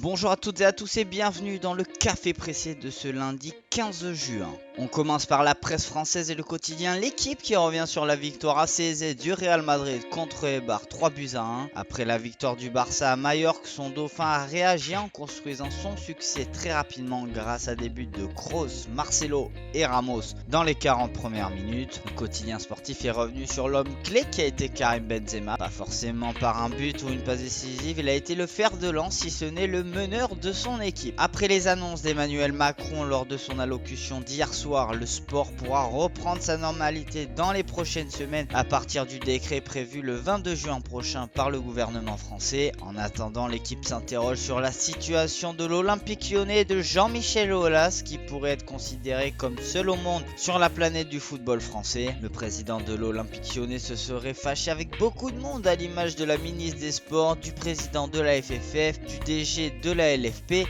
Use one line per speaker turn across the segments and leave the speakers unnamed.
Bonjour à toutes et à tous et bienvenue dans le café pressé de ce lundi 15 juin. On commence par la presse française et le quotidien L'équipe qui revient sur la victoire assez aisée du Real Madrid contre Eibar 3-1. Après la victoire du Barça à Majorque, son dauphin a réagi en construisant son succès très rapidement grâce à des buts de Kroos, Marcelo et Ramos dans les 40 premières minutes. Le quotidien sportif est revenu sur l'homme clé qui a été Karim Benzema. Pas forcément par un but ou une passe décisive, il a été le fer de lance si ce n'est le meneur de son équipe. Après les annonces d'Emmanuel Macron lors de son allocution d'hier soir, le sport pourra reprendre sa normalité dans les prochaines semaines à partir du décret prévu le 22 juin prochain par le gouvernement français. En attendant, l'équipe s'interroge sur la situation de l'Olympique Lyonnais et de Jean-Michel Aulas qui pourrait être considéré comme seul au monde sur la planète du football français. Le président de l'Olympique Lyonnais se serait fâché avec beaucoup de monde à l'image de la ministre des Sports, du président de la FFF, du DG de la LFP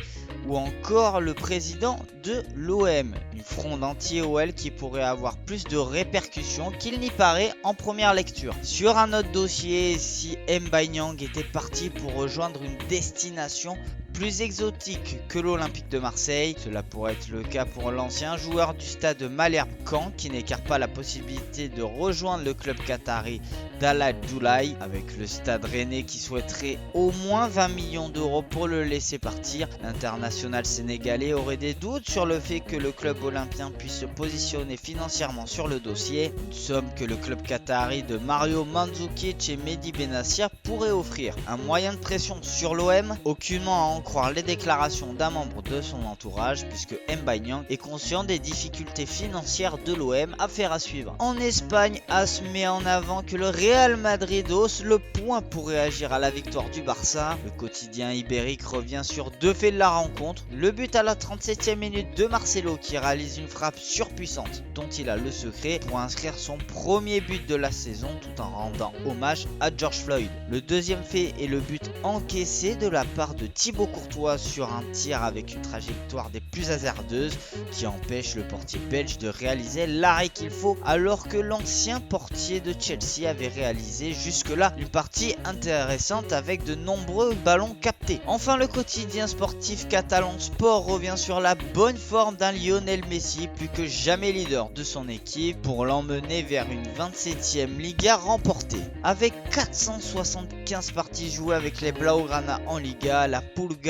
ou encore le président de l'OM. Une fronde anti-OL qui pourrait avoir plus de répercussions qu'il n'y paraît en première lecture. Sur un autre dossier, si Mbaye Niang était parti pour rejoindre une destination plus exotique que l'Olympique de Marseille, cela pourrait être le cas pour l'ancien joueur du stade Malherbe Caen qui n'écarte pas la possibilité de rejoindre le club qatari d'Al Ahly avec le stade rennais qui souhaiterait au moins 20 millions d'euros pour le laisser partir. L'international sénégalais aurait des doutes sur le fait que le club olympien puisse se positionner financièrement sur le dossier, une somme que le club qatari de Mario Mandzukic et Mehdi Benatia pourrait offrir. Un moyen de pression sur l'OM, aucunement à en croire les déclarations d'un membre de son entourage puisque Mbaye Niang est conscient des difficultés financières de l'OM, affaire à suivre. En Espagne, AS met en avant que le Real Madrid hausse le point pour réagir à la victoire du Barça. Le quotidien ibérique revient sur deux faits de la rencontre. Le but à la 37e minute de Marcelo qui réalise une frappe surpuissante dont il a le secret pour inscrire son premier but de la saison tout en rendant hommage à George Floyd. Le deuxième fait est le but encaissé de la part de Thibaut Courtois sur un tir avec une trajectoire des plus hasardeuses qui empêche le portier belge de réaliser l'arrêt qu'il faut alors que l'ancien portier de Chelsea avait réalisé jusque-là une partie intéressante avec de nombreux ballons captés. Enfin, le quotidien sportif catalan Sport revient sur la bonne forme d'un Lionel Messi plus que jamais leader de son équipe pour l'emmener vers une 27e Liga remportée. Avec 475 parties jouées avec les Blaugrana en Liga, la Pulga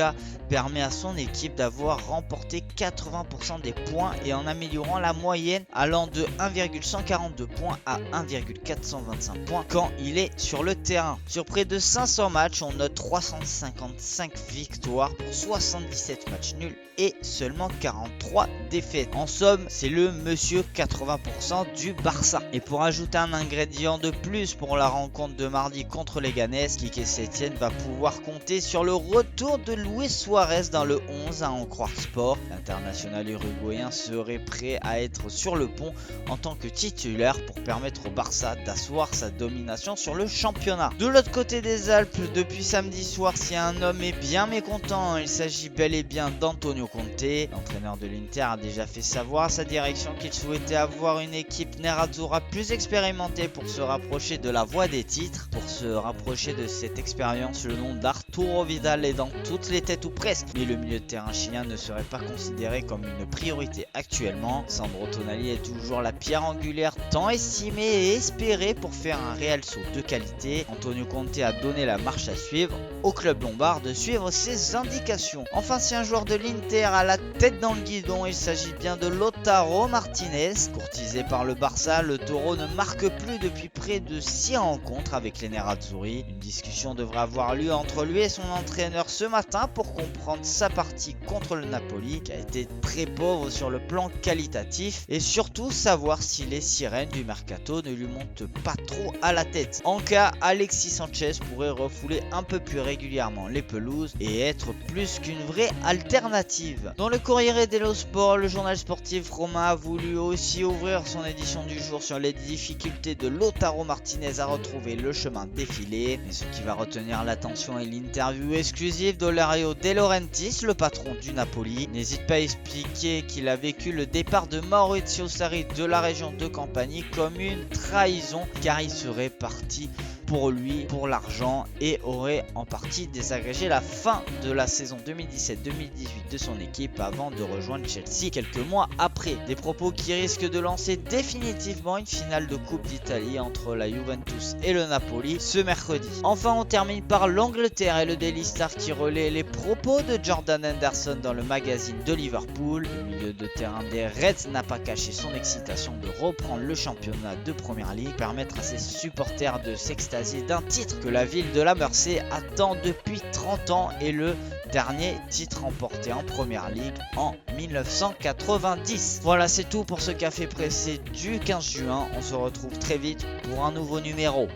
permet à son équipe d'avoir remporté 80% des points et en améliorant la moyenne allant de 1,142 points à 1,425 points quand il est sur le terrain. Sur près de 500 matchs, on note 355 victoires pour 77 matchs nuls et seulement 43 défaites. En somme, c'est le monsieur 80% du Barça. Et pour ajouter un ingrédient de plus pour la rencontre de mardi contre les Ganes, Quique Sétienne va pouvoir compter sur le retour de Luis Suarez dans le 11 à en croire Sport. L'international uruguayen serait prêt à être sur le pont en tant que titulaire pour permettre au Barça d'asseoir sa domination sur le championnat. De l'autre côté des Alpes, depuis samedi soir, si un homme est bien mécontent, il s'agit bel et bien d'Antonio Conte. L'entraîneur de l'Inter a déjà fait savoir à sa direction qu'il souhaitait avoir une équipe Nerazzurra plus expérimentée pour se rapprocher de la voie des titres. Pour se rapprocher de cette expérience, le nom d'Arturo Vidal est dans toutes les têtes ou presque, mais le milieu de terrain chilien ne serait pas considéré comme une priorité actuellement. Sandro Tonali est toujours la pierre angulaire tant estimée et espérée pour faire un réel saut de qualité. Antonio Conte a donné la marche à suivre au club lombard de suivre ses indications. Enfin, si un joueur de l'Inter a la tête dans le guidon, il s'agit bien de Lautaro Martinez. Courtisé par le Barça, le Taureau ne marque plus depuis près de 6 rencontres avec les Nerazzurri. Une discussion devrait avoir lieu entre lui et son entraîneur ce matin pour comprendre sa partie contre le Napoli qui a été très pauvre sur le plan qualitatif et surtout savoir si les sirènes du mercato ne lui montent pas trop à la tête. En cas, Alexis Sanchez pourrait refouler un peu plus régulièrement les pelouses et être plus qu'une vraie alternative. Dans le Corriere dello Sport, le journal sportif romain a voulu aussi ouvrir son édition du jour sur les difficultés de Lautaro Martinez à retrouver le chemin défilé. Mais ce qui va retenir l'attention est l'interview exclusive d'Olario De Laurentiis, le patron du Napoli. N'hésite pas à expliquer qu'il a vécu le départ de Maurizio Sarri de la région de Campanie comme une trahison car il serait parti pour lui, pour l'argent, et aurait en partie désagrégé la fin de la saison 2017-2018 de son équipe avant de rejoindre Chelsea quelques mois après. Des propos qui risquent de lancer définitivement une finale de Coupe d'Italie entre la Juventus et le Napoli ce mercredi. Enfin, on termine par l'Angleterre et le Daily Star qui relaie les propos de Jordan Henderson dans le magazine de Liverpool. Le milieu de terrain des Reds n'a pas caché son excitation de reprendre le championnat de Première Ligue, permettre à ses supporters de s'extasier d'un titre que la ville de la Mersey attend depuis 30 ans et le dernier titre remporté en Première Ligue en 1990. Voilà, c'est tout pour ce café pressé du 15 juin. On se retrouve très vite pour un nouveau numéro.